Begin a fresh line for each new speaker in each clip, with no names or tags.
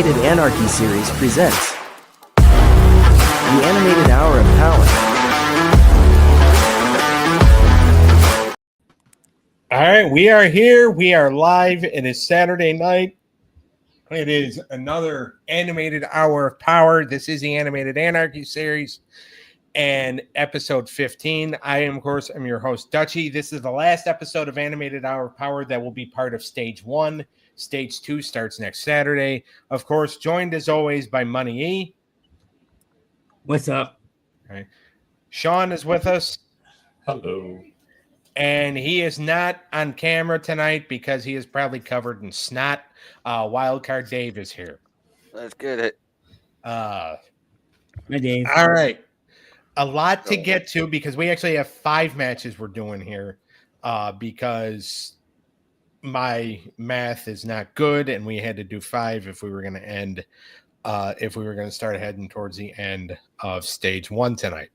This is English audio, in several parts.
Animated Anarchy series presents the Animated Hour of Power.
All right, we are here. We are live. It is Saturday night. It is another Animated Hour of Power. This is the Animated Anarchy series and episode 15. I am, of course, I'm your host, Dutchie. This is the last episode of Animated Hour of Power that will be part of Stage 1. Stage 2 starts next Saturday. Of course, joined as always by Money E.
What's up?
All right. Sean is with us.
Hello.
And he is not on camera tonight because he is probably covered in snot. Wildcard Dave is here.
Let's get it.
Hi, Dave.
All right. A lot to get to because we actually have 5 matches we're doing here because my math is not good and we had to do 5 if we were going to end, if we were going to start heading towards the end of stage 1 tonight.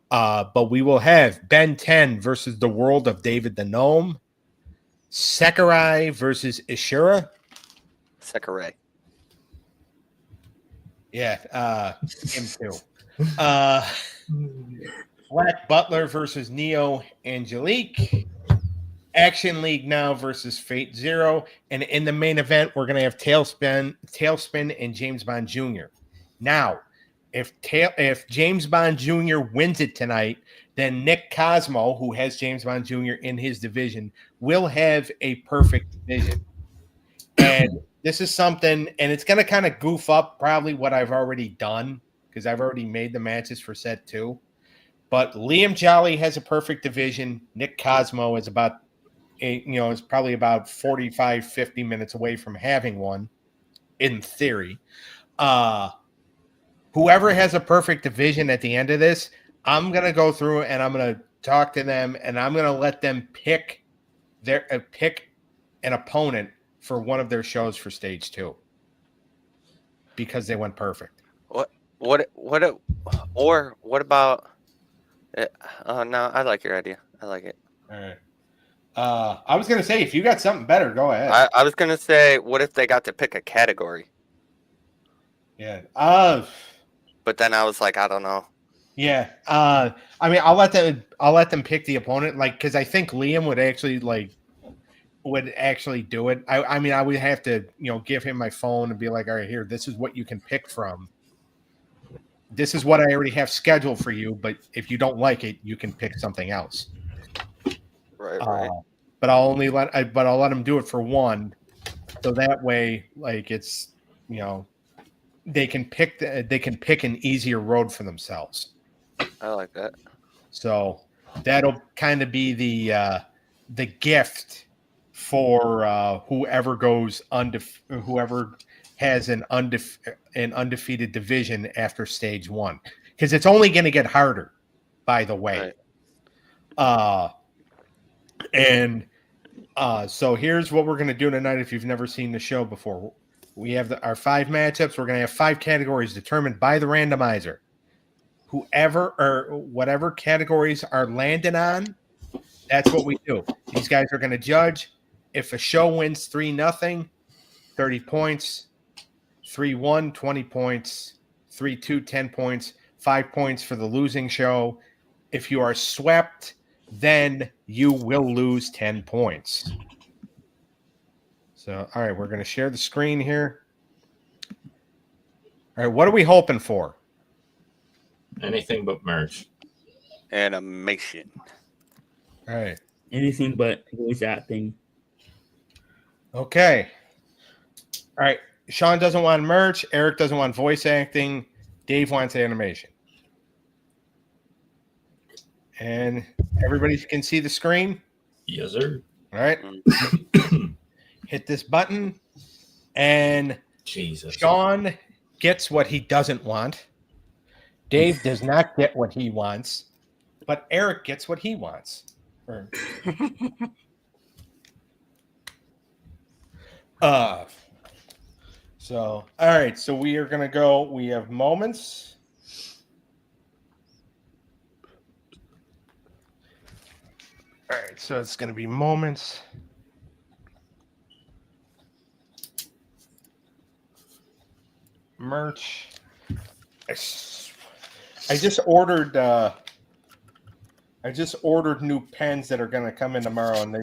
But we will have Ben 10 versus the World of David the Gnome, SEKIREI versus ISHURA.
SEKIREI.
Yeah, him too. Black Butler versus Neo Angelique. Action League Now versus Fate Zero. And in the main event, we're going to have Tailspin and James Bond Jr. Now, if James Bond Jr. wins it tonight, then Nick Cosmo, who has James Bond Jr. in his division, will have a perfect division. And this is something, and it's going to kind of goof up probably what I've already done because I've already made the matches for set 2. But Liam Jolly has a perfect division. Nick Cosmo is is probably about 45, 50 minutes away from having one, in theory. Whoever has a perfect division at the end of this, I'm going to go through and I'm going to talk to them and I'm going to let them pick an opponent for one of their shows for stage 2 because they went perfect.
What about no, I like your idea. I like it.
All right. I was going to say, if you got something better, go ahead.
I was going to say, what if they got to pick a category?
Yeah.
But then I was like, I don't know.
Yeah. I mean, I'll let them pick the opponent, like, because I think Liam would actually do it. I mean, I would have to, give him my phone and be like, all right, here, this is what you can pick from. This is what I already have scheduled for you, but if you don't like it, you can pick something else.
Right.
But I'll let him do it for one, so that way, like, it's they can pick an easier road for themselves.
I like that.
So that'll kind of be the gift for whoever has an undefeated division after stage 1, because it's only going to get harder, by the way.
Right.
So here's what we're going to do tonight. If you've never seen the show before, we have our 5 matchups. We're going to have 5 categories determined by the randomizer. Whoever or whatever categories are landed on, that's what we do. These guys are going to judge. If a show wins 3-0, 30 points, 3-1, 20 points, 3-2, 10 points, 5 points for the losing show. If you are swept, then you will lose 10 points. So, all right, we're going to share the screen here. All right, what are we hoping for?
Anything but merch.
Animation.
All right.
Anything but voice acting.
Okay. All right. Sean doesn't want merch. Eric doesn't want voice acting. Dave wants animation. And everybody can see the screen?
Yes, sir.
All right. Hit this button. And
Jesus.
Sean gets what he doesn't want. Dave does not get what he wants. But Eric gets what he wants. So, all right. So we are going to go. We have moments. All right. So it's going to be moments. merch. I just ordered. I just ordered new pens that are going to come in tomorrow, and they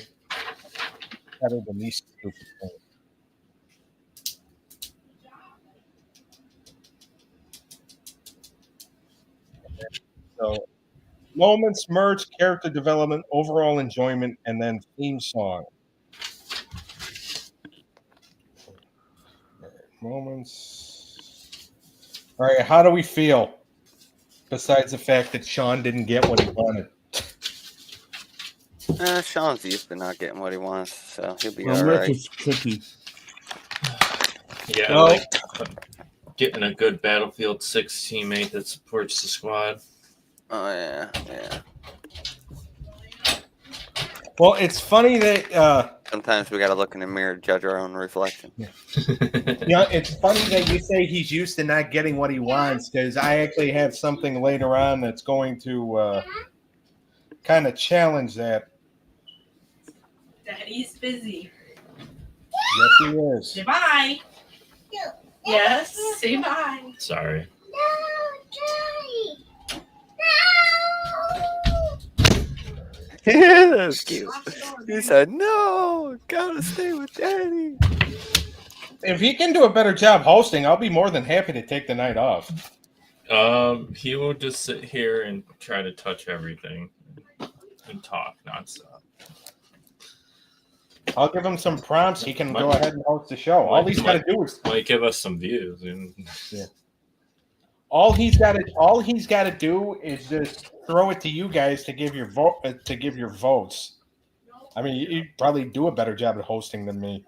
better than these stupid things. So, moments, merch, character development, overall enjoyment, and then theme song. Moments. All right, how do we feel? Besides the fact that Sean didn't get what he wanted.
Sean's used to not getting what he wants, so he'll be
Well,
all
merch
right.
is tricky.
Yeah,
Well-
like getting a good Battlefield 6 teammate that supports the squad.
Oh yeah.
Well, it's funny that
Sometimes we gotta look in the mirror to judge our own reflection.
it's funny that you say he's used to not getting what he wants, because I actually have something later on that's going to kind of challenge that.
Daddy's busy.
Yes, he is.
Say bye. Yes, say bye.
Sorry.
Yeah, that's cute. He said, "No, gotta stay with Daddy."
If he can do a better job hosting, I'll be more than happy to take the night off.
He will just sit here and try to touch everything and talk nonstop.
I'll give him some prompts. He can go ahead and host the show. All he's got to do is
Might give us some views. And
all he's got to do is just throw it to you guys to give your vote to give your votes. I mean, you'd probably do a better job at hosting than me.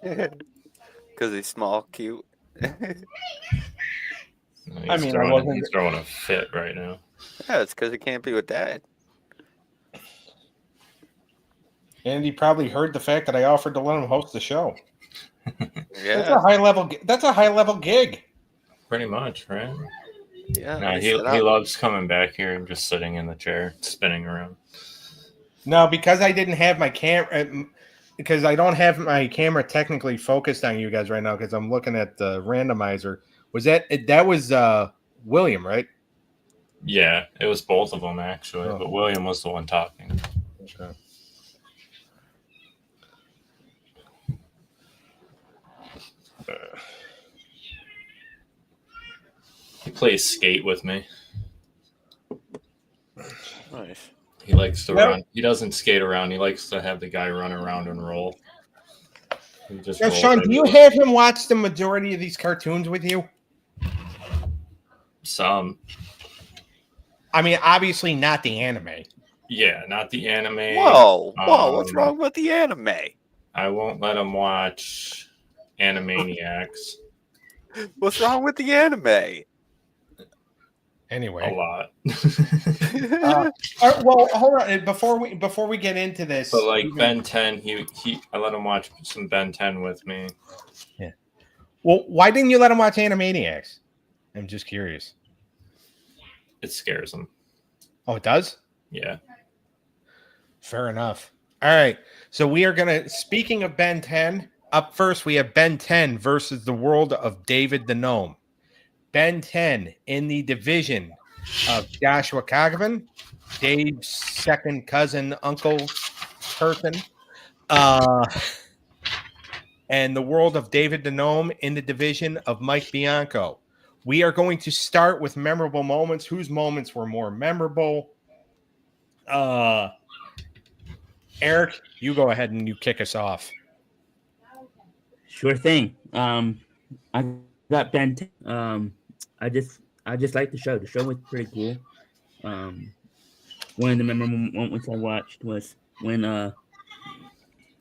Because he's small, cute.
I mean,
he's throwing a fit right now.
Yeah, it's because he can't be with Dad.
And he probably heard the fact that I offered to let him host the show.
Yeah,
That's a high level. That's a high level gig.
Pretty much, right?
yeah.
No, he loves coming back here and just sitting in the chair, spinning around.
No, because I didn't have my camera. Because I don't have my camera technically focused on you guys right now. Because I'm looking at the randomizer. Was that was William, right?
Yeah, it was both of them actually, but William was the one talking.
Okay.
He plays skate with me.
Nice.
He likes to run. He doesn't skate around. He likes to have the guy run around and roll.
Now, Sean, do you have him watch the majority of these cartoons with you?
Some.
I mean, obviously not the anime.
Yeah, not the anime.
Whoa, what's wrong with the anime?
I won't let him watch Animaniacs.
What's wrong with the anime?
Anyway,
A lot.
well, hold on. Before we get into this,
But like Ben 10, I let him watch some Ben 10 with me.
Yeah. Well, why didn't you let him watch Animaniacs? I'm just curious.
It scares him.
Oh, it does?
Yeah.
Fair enough. All right. So we are gonna. Speaking of Ben 10, up first we have Ben 10 versus the world of David the Gnome. Ben 10 in the division of Joshua Cogman, Dave's second cousin, uncle person, and the world of David the Gnome in the division of Mike Bianco. We are going to start with memorable moments. Whose moments were more memorable? Eric, you go ahead and you kick us off.
Sure thing. I got Ben 10. I just like the show. The show was pretty cool. One of the memorable moments I watched was when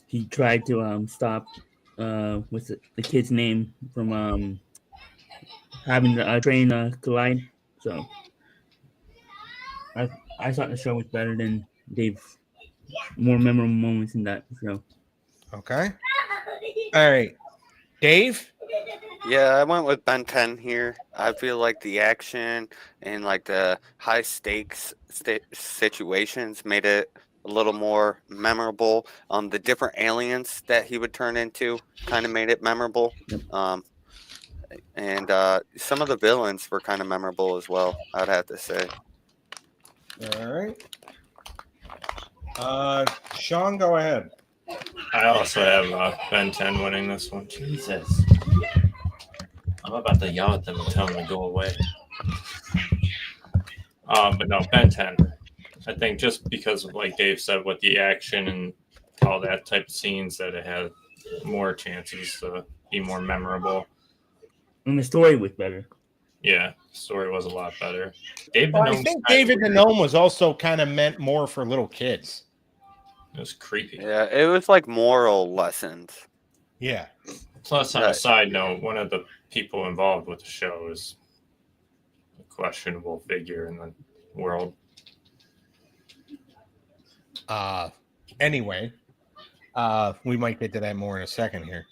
he tried to stop what's the kid's name from having the train collide. So I thought the show was better than Dave's more memorable moments in that show.
Okay. All right. Dave?
Yeah, I went with Ben 10 here. I feel like the action and like the high stakes situations made it a little more memorable. The different aliens that he would turn into kind of made it memorable. and some of the villains were kind of memorable as well, I'd have to say.
All right. Sean, go ahead.
I also have Ben 10 winning this one. Jesus. I'm about to yell at them and tell them to go away. But no, Ben 10. I think just because, like Dave said, with the action and all that type of scenes, that it had more chances to be more memorable.
And the story was better.
Yeah, the story was a lot better. David
Well, I think David the Gnome was also kind of meant more for little kids.
It was creepy.
Yeah, it was like moral lessons.
Yeah.
Plus, on a side note, one of the people involved with the show is a questionable figure in the world.
Anyway, we might get to that more in a second here.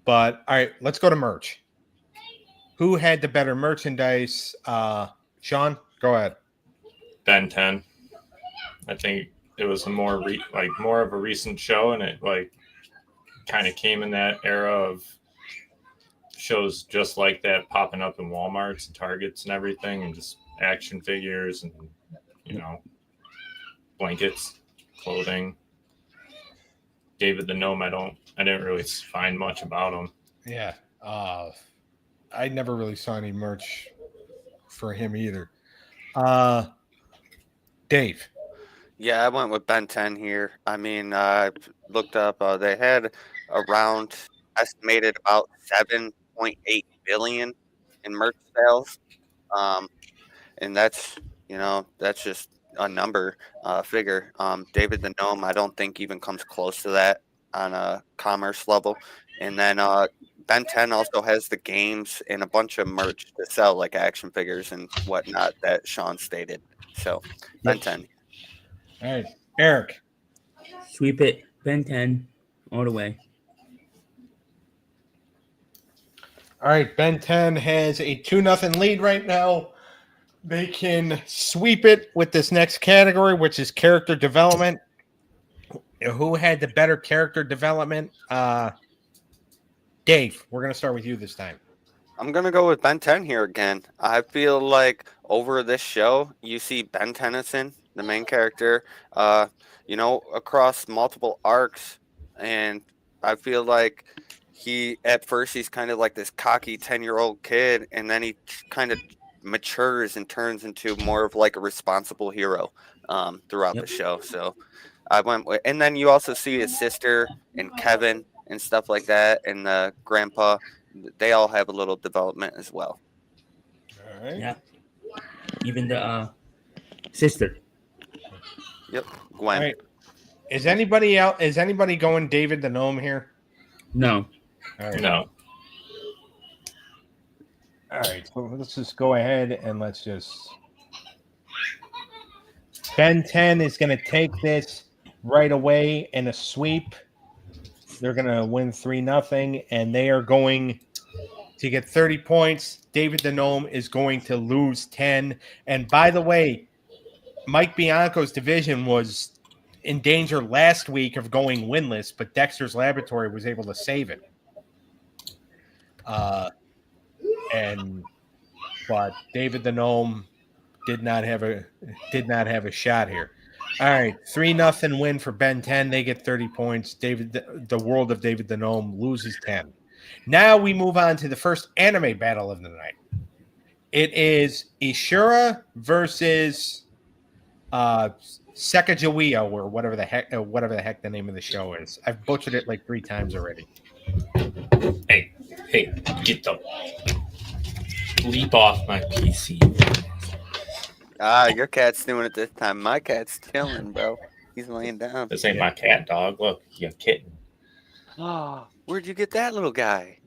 But all right, let's go to merch. Who had the better merchandise? Sean, go ahead.
Ben 10. I think it was a more of a recent show, and it like kind of came in that era of shows just like that popping up in Walmarts and Targets and everything, and just action figures and blankets, clothing. David the Gnome, I didn't really find much about him.
Yeah. I never really saw any merch for him either. Dave.
Yeah, I went with Ben 10 here. I mean, I looked up, they had around estimated about 7.8 billion in merch sales. And that's just a number figure. David the Gnome, I don't think even comes close to that on a commerce level. And then Ben 10 also has the games and a bunch of merch to sell, like action figures and whatnot that Sean stated. So Ben 10.
All right, Eric.
Sweep it, Ben 10, all the way.
All right, Ben 10 has a 2-0 lead right now. They can sweep it with this next category, which is character development. Who had the better character development? Dave, we're going to start with you this time.
I'm going to go with Ben 10 here again. I feel like over this show, you see Ben Tennyson, the main character, across multiple arcs. And I feel like at first he's kind of like this cocky 10-year-old kid, and then he kind of matures and turns into more of like a responsible hero throughout the show. So I went with, and then you also see his sister and Kevin and stuff like that, and the grandpa. They all have a little development as well.
All right.
Yeah. Even the sister.
Yep. Gwen.
All right. Is anybody going David the Gnome here?
No.
All right.
No.
All right. So let's just go ahead and let's just. Ben 10 is going to take this right away in a sweep. They're going to win 3-0, and they are going to get 30 points. David the Gnome is going to lose 10. And by the way, Mike Bianco's division was in danger last week of going winless, but Dexter's Laboratory was able to save it. But David the Gnome did not have a shot here. All right, 3-0 win for Ben 10. They get 30 points. The world of David the Gnome loses 10. Now we move on to the first anime battle of the night. It is ISHURA versus Sacagawea, or whatever the heck the name of the show is. I've butchered it like 3 times already.
Hey, get the bleep off my PC.
Your cat's doing it this time. My cat's chilling, bro. He's laying down.
This ain't my cat, dog. Look, you kitten.
Oh, where'd you get that little guy?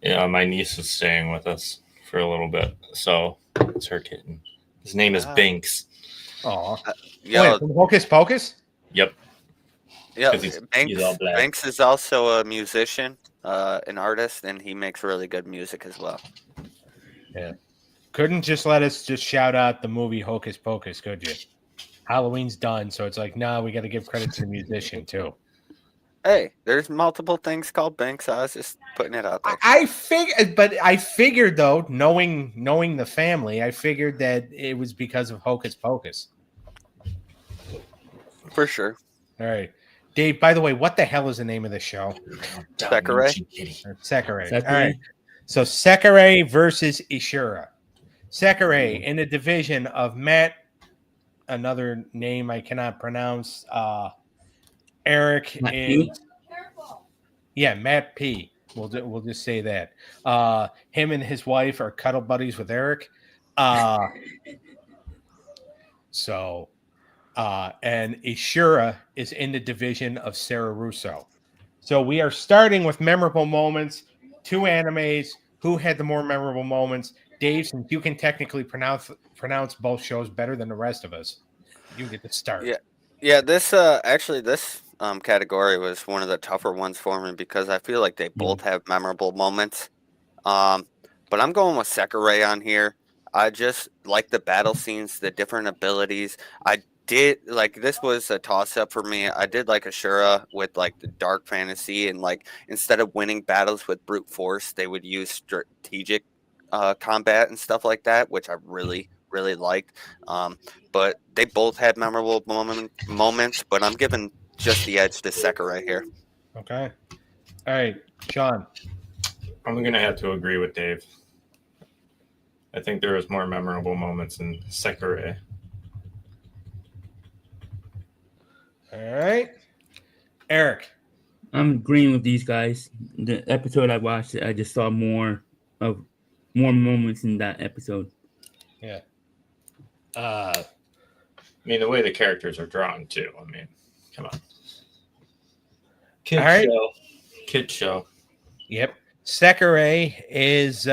Yeah, my niece is staying with us for a little bit, so it's her kitten. His name is Binks.
Oh,
Yo,
Hocus Pocus?
Yep.
yeah.
'Cause he's all black.
Banks is also a musician, an artist, and he makes really good music as well.
Yeah. Couldn't just let us just shout out the movie Hocus Pocus, could you? Halloween's done, so it's like, no, we got to give credit to the musician too.
Hey, there's multiple things called Banks. I was just putting it out there.
I figured though, knowing the family, I figured that it was because of Hocus Pocus.
For sure.
All right, Dave. By the way, what the hell is the name of the show?
SEKIREI.
Sekirei. All
Sekirei.
right. So Sekirei versus ISHURA. Sekirei in the division of Matt, another name I cannot pronounce. Eric
Matt
is
P?
Matt P. We'll just say that. Him and his wife are cuddle buddies with Eric. And Ishura is in the division of Sarah Russo. So we are starting with memorable moments. 2 animes. Who had the more memorable moments? Dave, since you can technically pronounce both shows better than the rest of us, you get to start.
Yeah. This category was one of the tougher ones for me because I feel like they both have memorable moments. But I'm going with SEKIREI on here. I just like the battle scenes, the different abilities. I did like this was a toss up for me. I did like Ashura with like the dark fantasy and like instead of winning battles with brute force, they would use strategic combat and stuff like that, which I really liked. But they both had memorable moments. But I'm giving just the edge to SEKIREI here.
Okay. All right, Sean.
I'm gonna have to agree with Dave. I think there was more memorable moments in SEKIREI.
All right, Eric.
I'm agreeing with these guys. The episode I watched, I just saw more moments in that episode.
Yeah.
I mean, the way the characters are drawn too. I mean, come on. Kid show.
Yep. Sekirei is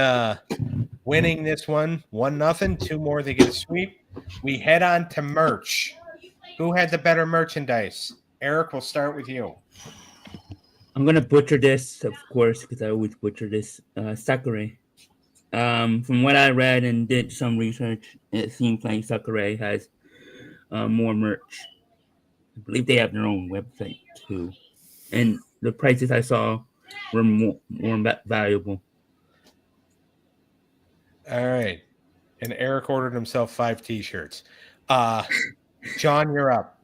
winning this one 1-0. 2 more, they get a sweep. We head on to merch. Who had the better merchandise? Eric, we'll start with you.
I'm gonna butcher this, of course, because I always butcher this. SEKIREI. From what I read and did some research, it seems like SEKIREI has more merch. I believe they have their own website too, and the prices I saw were more valuable.
All right. And Eric ordered himself 5 T-shirts. John, you're up.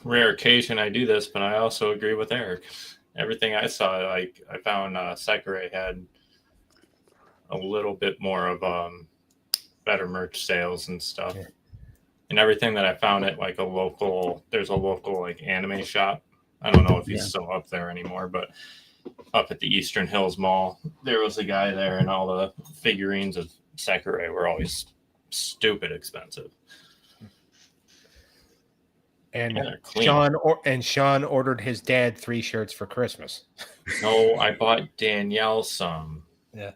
Rare occasion I do this, but I also agree with Eric. Everything I saw, like I found SEKIREI had a little bit more of better merch sales and stuff. Yeah. And everything that I found at like there's a local like anime shop. I don't know if he's still up there anymore, but up at the Eastern Hills Mall, there was a guy there, and all the figurines of SEKIREI were always stupid expensive.
And Sean ordered his dad 3 shirts for Christmas.
No, I bought Danielle some.
Yeah.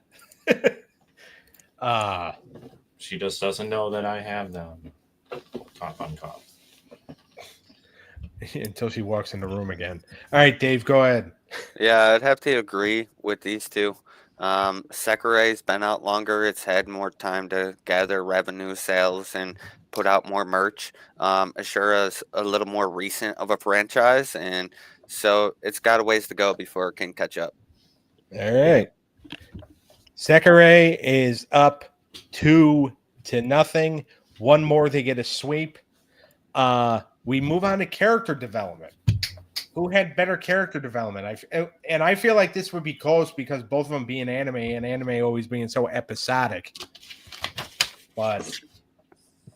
She just doesn't know that I have them. Cough on cough.
Until she walks in the room again. All right, Dave, go ahead.
Yeah, I'd have to agree with these two. SEKIREI's been out longer. It's had more time to gather revenue, sales, and put out more merch. Ashura's a little more recent of a franchise, and so it's got a ways to go before it can catch up.
All right. SEKIREI is up 2-0. 1 more, they get a sweep. We move on to character development. Who had better character development? I feel like this would be close because both of them being anime and anime always being so episodic. But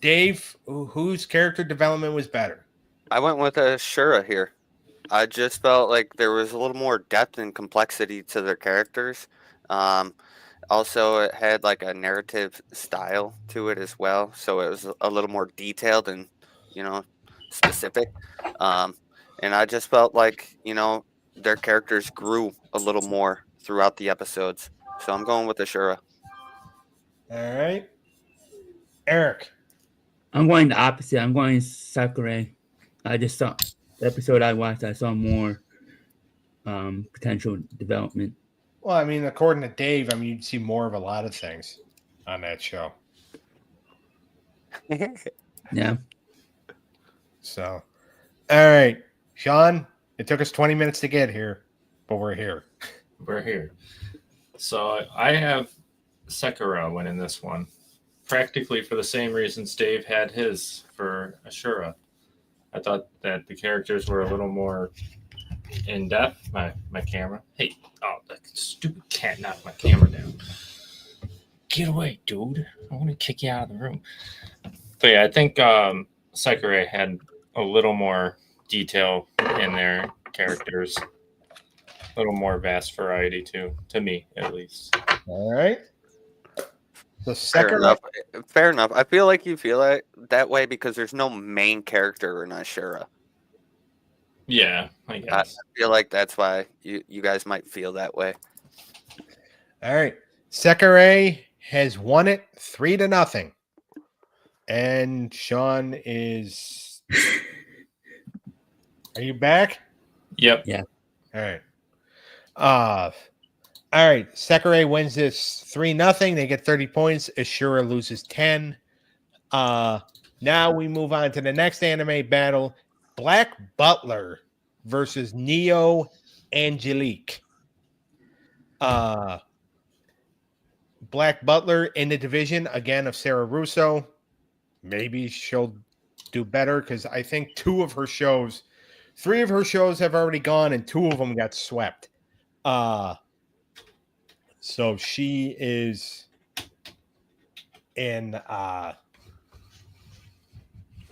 Dave, whose character development was better?
I went with Ashura here. I just felt like there was a little more depth and complexity to their characters. Also, it had like a narrative style to it as well, so it was a little more detailed and specific. And I just felt like their characters grew a little more throughout the episodes. So I'm going with Ashura.
All right, Eric.
I'm going the opposite. I'm going SEKIREI. I just saw the episode I watched. I saw more potential development.
Well, I mean, according to Dave, you'd see more of a lot of things on that show.
Yeah.
So, all right, Sean, It took us 20 minutes to get here, but we're here.
We're here. So I have SEKIREI winning this one, practically for the same reasons Dave had his for ISHURA. I thought that the characters were a little more in depth. My camera. Hey, oh, that stupid cat knocked my camera down. Get away, dude! I want to kick you out of the room. But yeah, I think SEKIREI had a little more detail in their characters, a little more vast variety too, to me at least.
All right. The
Fair
second
enough. Fair enough. I feel like you feel that way because there's no main character in ISHURA.
Yeah, I
I
guess.
feel like that's why you guys might feel that way.
All right. SEKIREI has won it 3-0. And Sean is. Are you back?
Yep.
Yeah.
All right. All right. SEKIREI wins this 3-0. They get 30 points. ISHURA loses 10. Now we move on to the next anime battle. Black Butler versus Neo Angelique. Black Butler in the division again of Sarah Russo. Maybe she'll do better because I think 3 of her shows have already gone and 2 of them got swept. So she is in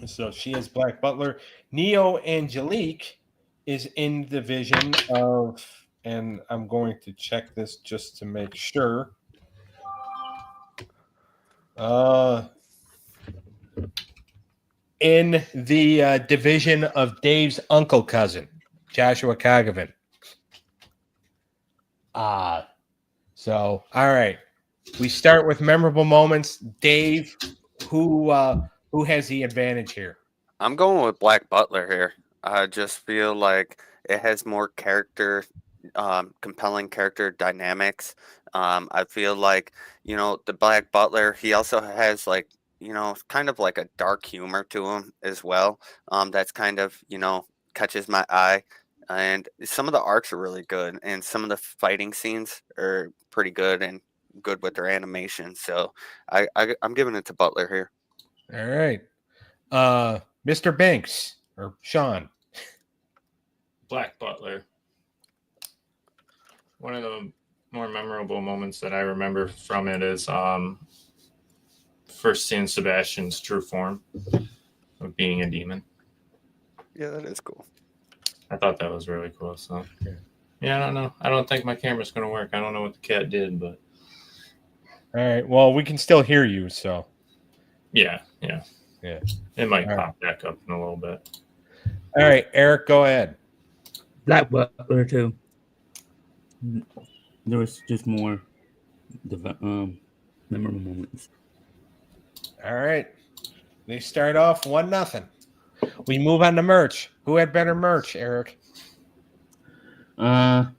so she is Black Butler. Neo Angelique is in the division of, and I'm going to check this just to make sure. In the division of Dave's uncle cousin, Joshua Kagavan. So all right. We start with memorable moments. Dave, who has the advantage here?
I'm going with Black Butler here. I just feel like it has more character, compelling character dynamics. I feel like, the Black Butler, he also has like, kind of like a dark humor to him as well. That's kind of, catches my eye. And some of the arcs are really good. And some of the fighting scenes are pretty good and good with their animation. So I'm giving it to Butler here.
All right. Mr. Banks or Sean.
Black Butler. One of the more memorable moments that I remember from it is first seeing Sebastian's true form of being a demon.
Yeah, that is cool.
I thought that was really cool. So yeah, I don't know. I don't think my camera's going to work. I don't know what the cat did, but
All right. Well, we can still hear you, so
yeah. It might
All
pop back up in a little bit.
all right, Eric, go ahead.
Black Butler too. There was just more memorable moments.
All right. They start off 1-0. We move on to merch. Who had better merch, Eric?
From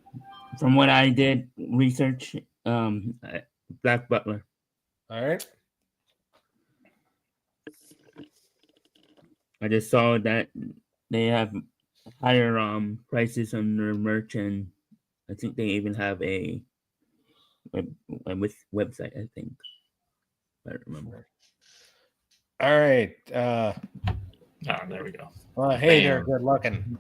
what I did research, Black Butler.
All right.
I just saw that they have higher prices on their merch, and I think they even have a website. I think I don't remember.
All right.
There we go.
Well, hey,
Bam.
they're good looking.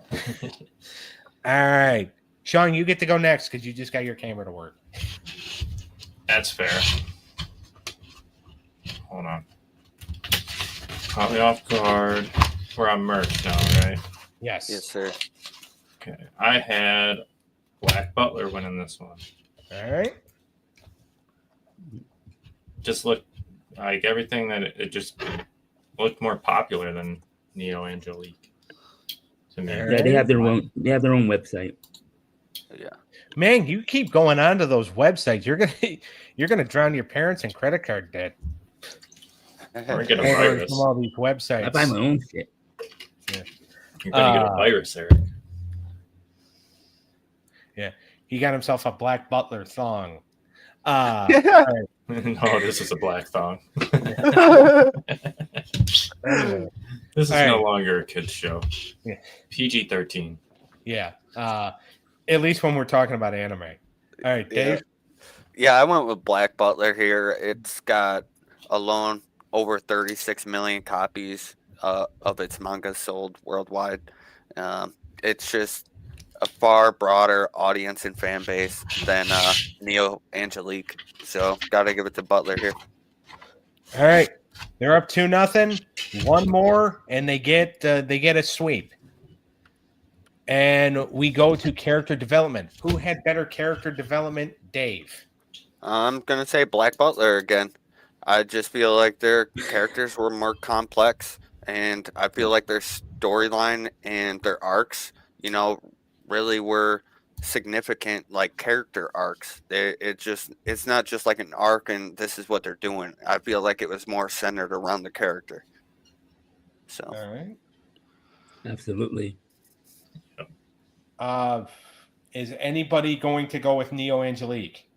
All right. Sean, you get to go next because you just got your camera to work.
That's fair. Hold on. Caught me off guard. We're on merch now, right?
Yes.
Yes, sir.
Okay. I had Black Butler winning this one.
All right.
Just looked like everything that it just looked more popular than Neo Angelique to me.
All
Yeah, they have their own. They have their own website.
Yeah.
Man, you keep going on to those websites. You're gonna drown your parents in credit card debt.
Or get a
Ordering
virus.
from all these websites.
I buy my own shit.
You're gonna get a virus, Eric.
He got himself a Black Butler thong.
No, this is a black thong.
Anyway.
This is
All
no
right.
longer a kids show.
Yeah.
PG-13.
Yeah. At least when we're talking about anime. All right, Dave.
Yeah, I went with Black Butler here. It's got alone over 36 million copies of its manga sold worldwide. It's just a far broader audience and fan base than Neo Angelique. So gotta give it to Butler here.
All right. They're up 2-0. One more, and they get a sweep. And we go to character development. Who had better character development? Dave.
I'm gonna say Black Butler again. I just feel like their characters were more complex, and I feel like their storyline and their arcs, really were significant, like character arcs. It's not just like an arc and this is what they're doing. I feel like it was more centered around the character. So
All right.
Absolutely.
Is anybody going to go with Neo Angelique?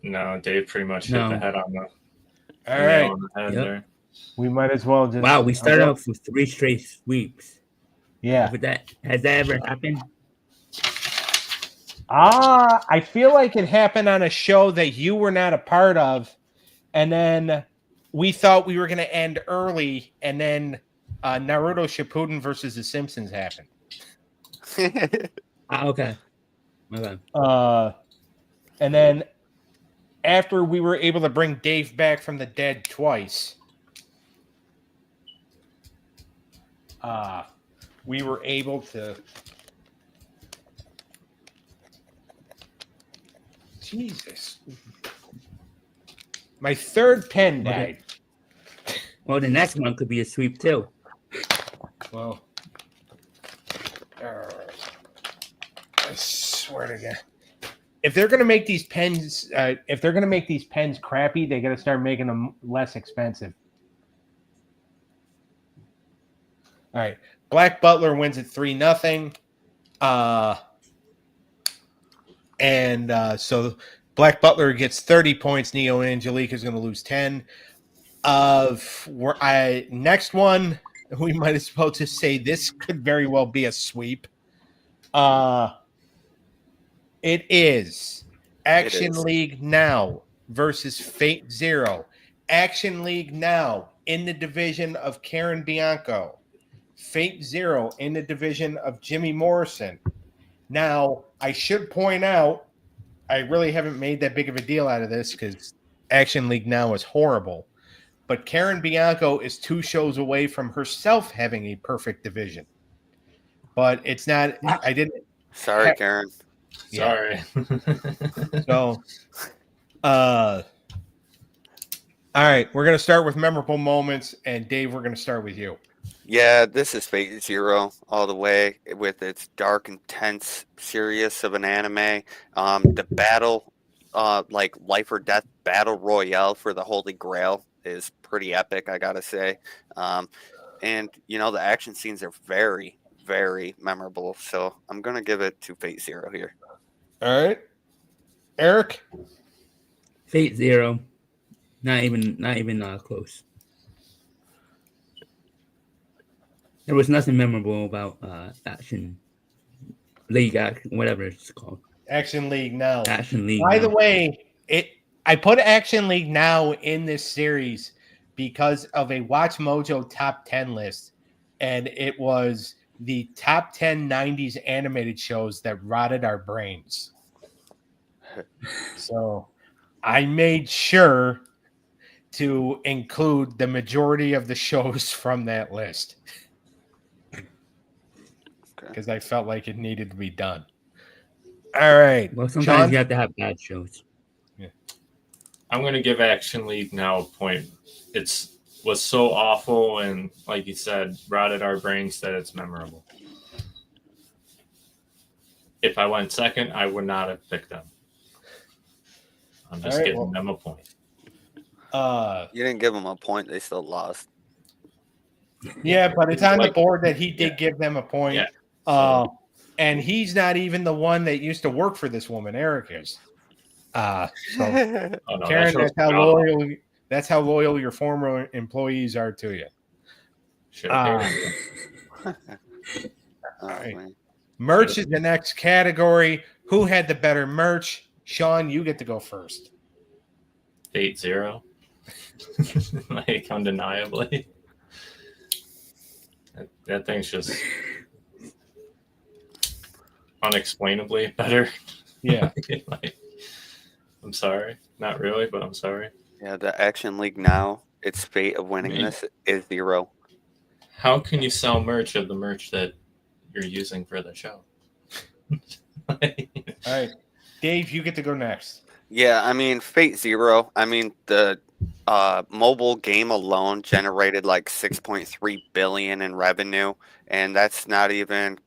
No, Dave pretty much hit the head on the
All
nail
right.
on the head
Yep.
there.
We might as well just.
Wow, we started off with 3 straight sweeps.
Yeah.
With that, has that ever happened?
I feel like it happened on a show that you were not a part of, and then we thought we were going to end early, and then Naruto Shippuden versus The Simpsons happened.
Okay.
And then after we were able to bring Dave back from the dead twice, we were able to. Jesus. My third pen died.
Well, the next one could be a sweep too.
Well, I swear to God. If they're gonna make these pens, crappy, they gotta start making them less expensive. All right, Black Butler wins at 3-0. So Black Butler gets 30 points. Neo Angelique is going to lose 10. Next one, we might as well just say this could very well be a sweep. It is Action League Now versus Fate Zero. Action League Now in the division of Karen Bianco. Fate Zero in the division of Jimmy Morrison. Now, I should point out, I really haven't made that big of a deal out of this because Action League Now is horrible. But Karen Bianco is 2 shows away from herself having a perfect division. But it's not, I didn't.
Sorry, Karen.
Sorry.
So, all right, we're going to start with memorable moments. And Dave, we're going to start with you.
Yeah, this is Fate Zero all the way with its dark, intense, serious of an anime. The battle, like life or death battle royale for the Holy Grail is pretty epic, I gotta say. And the action scenes are very, very memorable. So I'm gonna give it to Fate Zero here.
All right, Eric.
Fate Zero, not even close. There was nothing memorable about Action League, whatever it's called.
Action League Now.
Action League.
By the way, I put Action League Now in this series because of a Watch Mojo top 10 list, and it was the top 10 90s animated shows that rotted our brains. So I made sure to include the majority of the shows from that list because I felt like it needed to be done. All right.
Well, sometimes
Sean?
you have to have bad shows.
Yeah.
I'm going to give Action League Now a point. Was so awful and, like you said, rotted our brains that it's memorable. If I went second, I would not have picked them. I'm just giving them a point.
You didn't give them a point; they still lost.
Yeah, but it's on the board that he did give them a point.
Yeah.
And he's not even the one that used to work for this woman. Eric is. So Karen, that's how loyal your former employees are to you.
Sure.
All right. Merch is the next category. Who had the better merch? Sean, you get to go first.
Fate Zero. Like, undeniably. That thing's just unexplainably better.
Yeah.
Like, I'm sorry. Not really, but I'm sorry.
Yeah, the Action League now, its fate of winning
Man.
this is 0.
How can you sell merch of the merch that you're using for the show?
All right. Dave, you get to go next.
Yeah, I mean, Fate Zero, I mean, the mobile game alone generated like 6.3 billion in revenue, and that's not even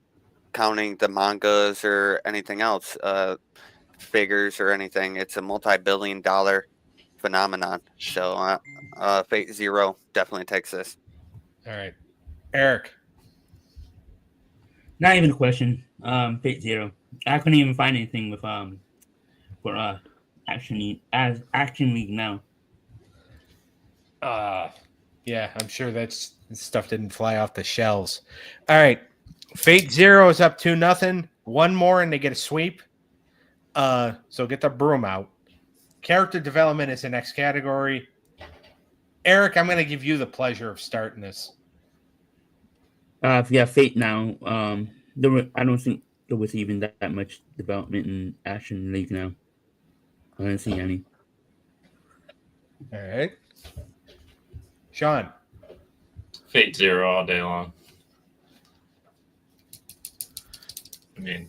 counting the mangas or anything else, figures or anything. It's a multi-billion-dollar phenomenon. So, Fate Zero definitely takes this.
All right. Eric.
Not even a question. Fate Zero. I couldn't even find anything with for Action League now.
Yeah, I'm sure that's stuff didn't fly off the shelves. All right. Fate Zero is up 2-0. One more and they get a sweep. So get the broom out. Character development is the next category. Eric, I'm going to give you the pleasure of starting this.
Yeah, Fate now. I don't think there was even that much development in Action League now. I didn't see any.
All right. Sean.
Fate Zero all day long. I mean,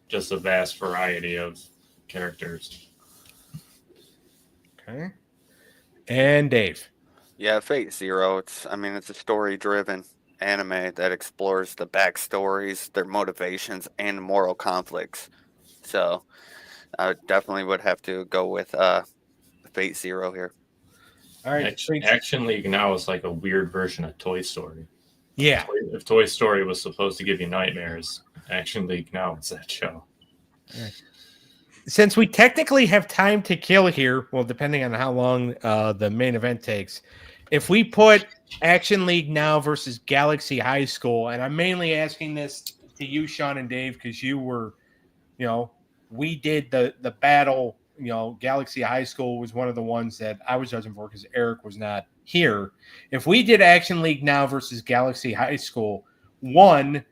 just a vast variety of characters.
Okay. And Dave.
Yeah, Fate Zero. It's a story-driven anime that explores the backstories, their motivations, and moral conflicts. So, I definitely would have to go with Fate Zero here.
All right.
Action League now is like a weird version of Toy Story.
Yeah.
If Toy Story was supposed to give you nightmares, Action League now is that show.
Since we technically have time to kill here, well, depending on how long the main event takes, if we put Action League now versus Galaxy High School, and I'm mainly asking this to you, Sean and Dave, because you were, we did the battle. Galaxy High School was one of the ones that I was judging for because Eric was not here. If we did Action League now versus Galaxy High School, one,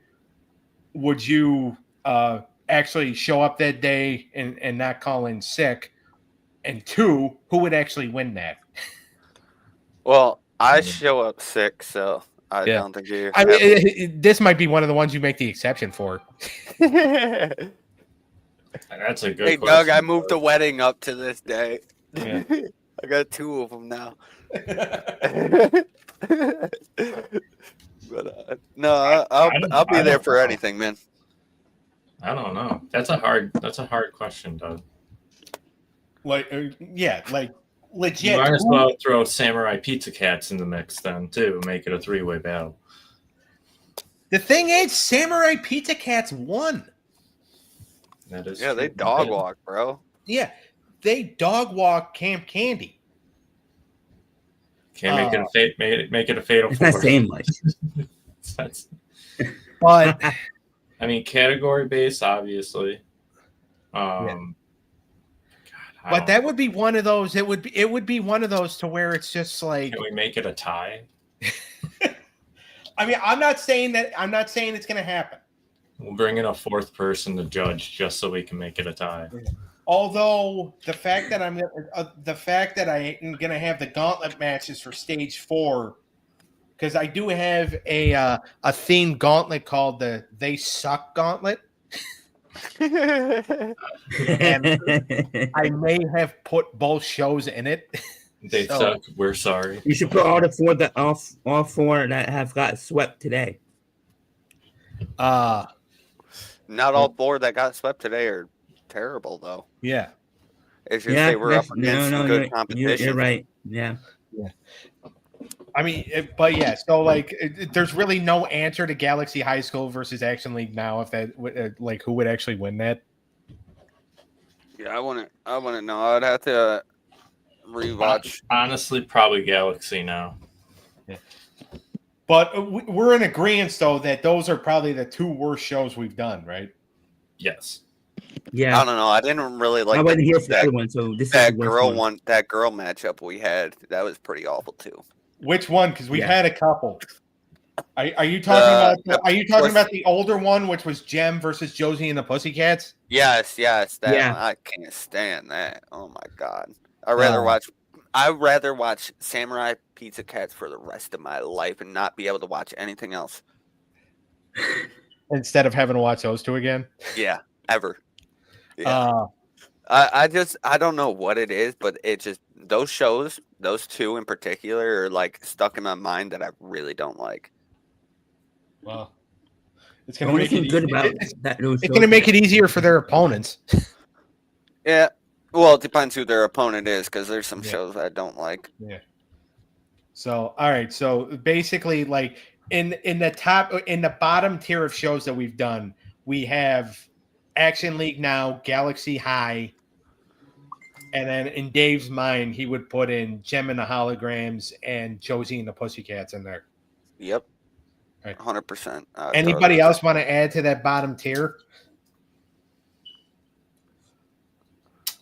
would you actually show up that day and not call in sick? And two, who would actually win that?
Well, I show up sick, so I don't think you.
I mean, this might be one of the ones you make the exception for.
That's a good
Hey,
question.
Doug, I moved the wedding up to this day.
Yeah.
I got 2 of them now. But no, I'll be there for anything, man.
I don't know. That's a hard question, Doug.
Like legit.
You might as well throw Samurai Pizza Cats in the mix then too. Make it a 3-way battle.
The thing is, Samurai Pizza Cats won.
That is
Yeah, they dog walk, bro.
Yeah, they dog walk Camp Candy.
Can't make it a fatal
It's
four.
not saying much.
But
I mean, category based, obviously. God,
but that would be one of those. It would be one of those to where it's just like.
Can we make it a tie?
I mean, I'm not saying it's going to happen.
We'll bring in a 4th person to judge just so we can make it a tie.
Although the fact that I am going to have the gauntlet matches for stage 4, because I do have a themed gauntlet called the They Suck Gauntlet. And I may have put both shows in it.
They suck. We're sorry.
You should put all four that have got swept today.
Not all 4 that got swept today are terrible, though.
Yeah.
It's just they were up against some good competition.
You're right. Yeah.
I mean, but yeah, so like, there's really no answer to Galaxy High School versus Action League now. If that, like, who would actually win that?
Yeah, I want to know. I'd have to rewatch.
Honestly, probably Galaxy now.
Yeah. But we're in agreement, though, that those are probably the 2 worst shows we've done, right?
Yes.
Yeah.
I don't know. I didn't really
I
like
wasn't here for the
that,
other one, so this is
that
the worst
girl
one.
one. That girl matchup we had. That was pretty awful too.
Which one? Because we've
Yeah.
had a couple. Are you talking about? Are you talking
was-
about the older one, which was Jem versus Josie and the Pussycats?
Yes, that
Yeah.
one. I can't stand that. Oh my god. I'd rather watch Samurai Pizza Cats for the rest of my life and not be able to watch anything else.
Instead of having to watch those 2 again.
Yeah, ever. Yeah. I don't know what it is, but it just those shows, those 2 in particular, are like stuck in my mind that I really don't like.
Well, it's
The
gonna
only
make
thing
it
good
easy-
about
it's
that.
it's gonna make it easier for their opponents.
Yeah. Well, it depends who their opponent is, because there's some
Yeah.
shows I don't like.
So, all right. So basically, like in the bottom tier of shows that we've done, we have Action League Now, Galaxy High, and then in Dave's mind, he would put in Gem and the Holograms and Josie and the Pussycats in there.
Yep.
Right.
100%.
Anybody else want to add to that bottom tier?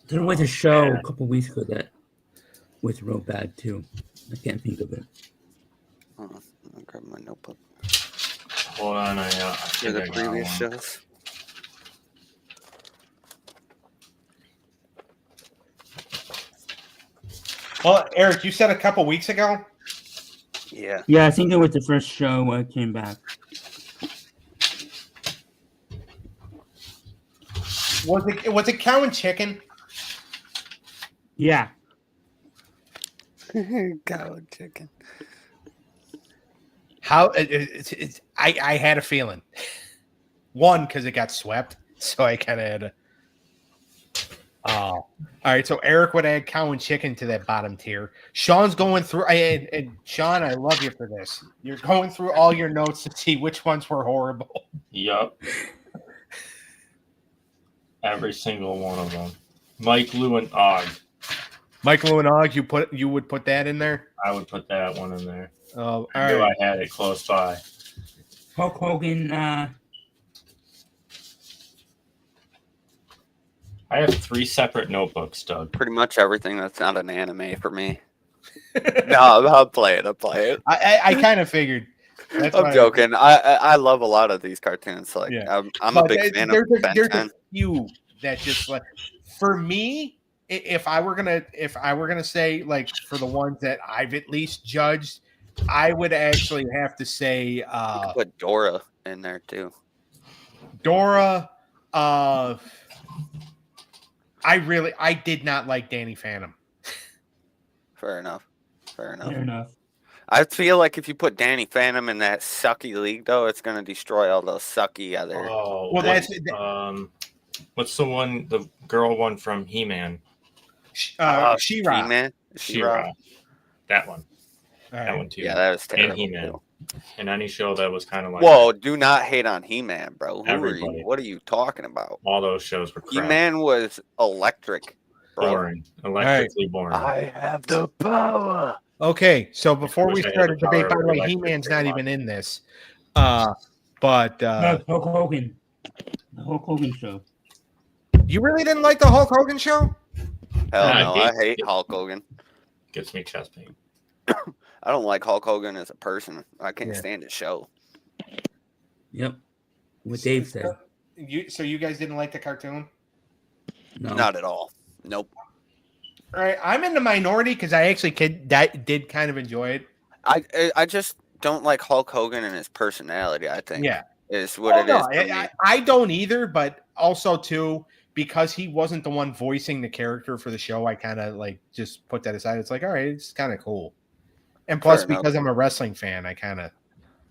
There was a show a couple weeks ago that was real bad too. I can't think of it.
Hold on, I'll grab my notebook.
Hold on, I
For
think
the
I got
previous
one.
shows.
Well, Eric, you said a couple weeks ago.
Yeah.
Yeah, I think it was the first show I came back.
Was it Cow and Chicken?
Yeah.
Cow and chicken.
How I had a feeling. One, because it got swept, so I kind of had a. All right. So Eric would add Cow and Chicken to that bottom tier. Sean's going through. And Sean, I love you for this. You're going through all your notes to see which ones were horrible.
Yup. Every single one of them. Mike, Lou, and Og.
Mike Lou and Og, you would put that in there.
I would put that one in there.
Oh, all
I knew
right.
I had it close by.
Hulk Hogan.
I have 3 separate notebooks, Doug.
Pretty much everything that's not an anime for me. No, I'll play it.
I kind of figured. That's why
I'm joking. I love a lot of these cartoons. Like
Yeah.
I'm a
But
big fan
there's
of Ben
there's
10.
a few that just like for me, if I were gonna say like for the ones that I've at least judged, I would actually have to say
You could put Dora in there too.
Dora. I did not like Danny Phantom.
Fair enough.
Fair enough.
I feel like if you put Danny Phantom in that sucky league, though, it's gonna destroy all those sucky other.
Oh,
Well,
what's the one, the girl one from He-Man?
She-Ra.
He-Man,
She-Ra. That one.
All
That
right.
one too.
Yeah, that was
And
terrible.
He-Man.
too.
And any show that was kind of like
Whoa! Do not hate on He-Man, bro. Who are
Everybody.
you? What are you talking about?
all those shows were crap.
He-Man was electric, bro.
Boring. Electrically boring.
have the power.
Okay, so before we
wish I had
start a
the power
debate, by
of
the way,
electric
He-Man's
very
not
much.
even in this. But
No, Hulk Hogan. The Hulk Hogan show.
you really didn't like the Hulk Hogan show?
Hell
Nah,
no, I hate Hulk Hogan.
Gets me chest pain.
I don't like Hulk Hogan as a person. I can't
Yeah.
stand his show.
Yep. What Dave said.
So you guys didn't like the cartoon?
No.
Not at all. Nope.
All right, I'm in the minority because I actually did kind of enjoy it.
I just don't like Hulk Hogan and his personality. I think
Yeah,
is what it is. For me.
I don't either, but also too because he wasn't the one voicing the character for the show. I kind of like just put that aside. It's like, all right, it's kind of cool. And plus,
Fair enough.
because I'm a wrestling fan, I kind of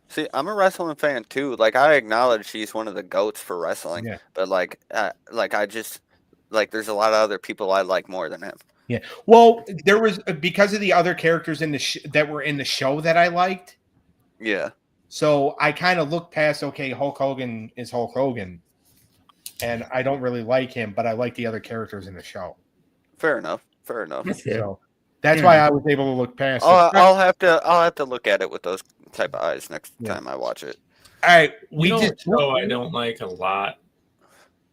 See, I'm a wrestling fan too. Like I acknowledge he's one of the goats for wrestling,
Yeah.
but like I just like there's a lot of other people I like more than him.
Yeah. Well, there was because of the other characters in the that were in the show that I liked.
Yeah.
So I kind of looked past. Okay, Hulk Hogan is Hulk Hogan, and I don't really like him, but I like the other characters in the show.
Fair enough. Fair enough.
That's fair.
So that's
Yeah.
why I was able to look past. it.
I'll have to look at it with those type of eyes next
Yeah.
time I watch it.
All right,
You know what show I don't like a lot?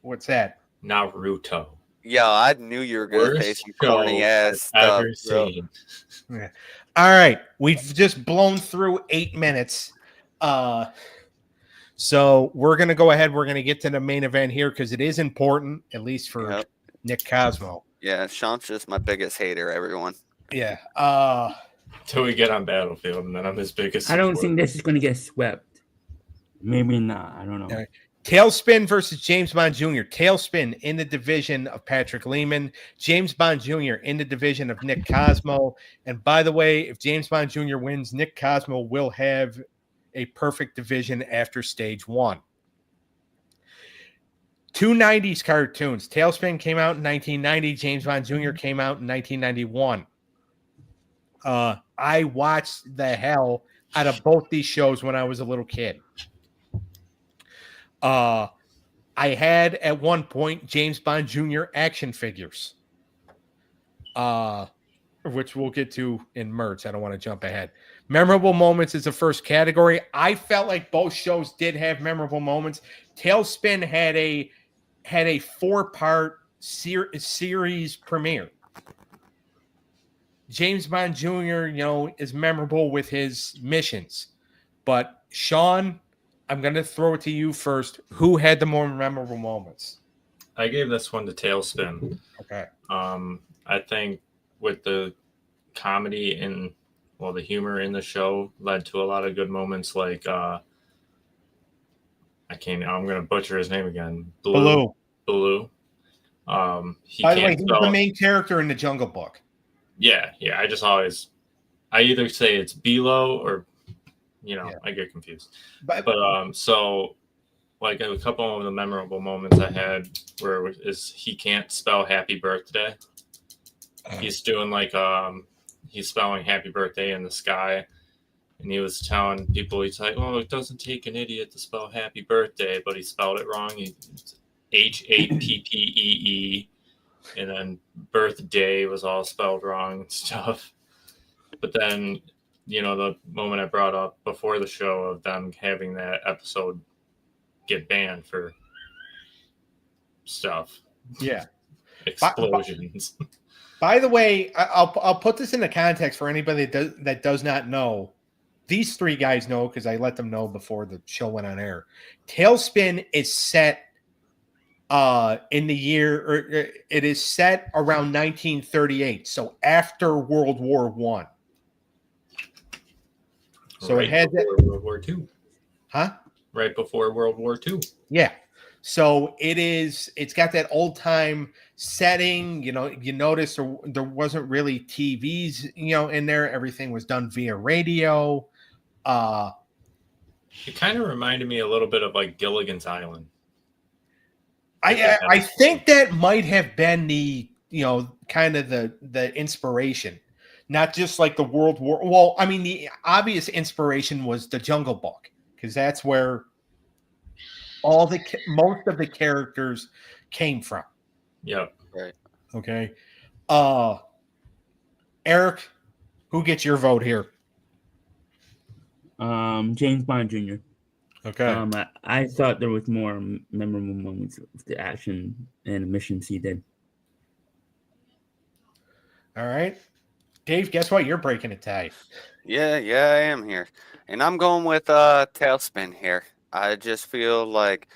What's that?
Naruto.
Yeah, I knew you were gonna say
Worst
some
show
corny ass
I've
stuff.
ever
bro.
seen.
Yeah. All right, we've just blown through 8 minutes. So we're gonna go ahead. We're gonna get to the main event here because it is important, at least for
Yep.
Nick Cosmo.
Yeah, Sean's just my biggest hater. Everyone.
Yeah.
Until we get on Battlefield, and then I'm his biggest.
I don't
supporter.
think this is going to get swept. Maybe not. I don't know.
Okay. Tailspin versus James Bond Jr. Tailspin in the division of Patrick Lehman. James Bond Jr. in the division of Nick Cosmo. And by the way, if James Bond Jr. wins, Nick Cosmo will have a perfect division after stage 1. 2 90s cartoons. Tailspin came out in 1990. James Bond Jr. came out in 1991. I watched the hell out of both these shows when I was a little kid. I had at one point James Bond Jr. action figures, which we'll get to in merch. I don't want to jump ahead. Memorable moments is the first category. I felt like both shows did have memorable moments. Tailspin had a 4-part series premiere. James Bond Jr., is memorable with his missions. But Sean, I'm going to throw it to you first. Who had the more memorable moments?
I gave this one to Tailspin.
Okay.
I think with the comedy and the humor in the show led to a lot of good moments. Like I'm going to butcher his name again. Blue. He
By the way, he's the main character in the Jungle Book.
Yeah. I either say it's Bilo or, I get confused. But so like a couple of the memorable moments I had is he can't spell happy birthday. He's doing he's spelling happy birthday in the sky. And he was telling people, he's like, oh, it doesn't take an idiot to spell happy birthday, but he spelled it wrong. It's HAPPEE. And then birthday was all spelled wrong and stuff. But then, the moment I brought up before the show of them having that episode get banned for stuff.
Yeah.
Explosions.
By the way, I'll put this into context for anybody that does not know. These 3 guys know because I let them know before the show went on air. Tailspin is set in the year, or it is set around 1938, so after World War I. So
right
it had
before World War II.
Huh?
Right before World War II.
Yeah. So it's got that old time setting. You notice there wasn't really TVs, in there. Everything was done via radio.
It kind of reminded me a little bit of like Gilligan's Island.
I think that might have been the kind of the inspiration, not just like the World War. Well, I mean, the obvious inspiration was the Jungle Book because that's where most of the characters came from.
Yep.
Right.
Okay. Eric, who gets your vote here?
James Bond Jr.
Okay.
I thought there was more memorable moments of the action and missions he did.
All right. Dave, guess what? You're breaking a tie.
Yeah, I am here. And I'm going with Tailspin here. I just feel like,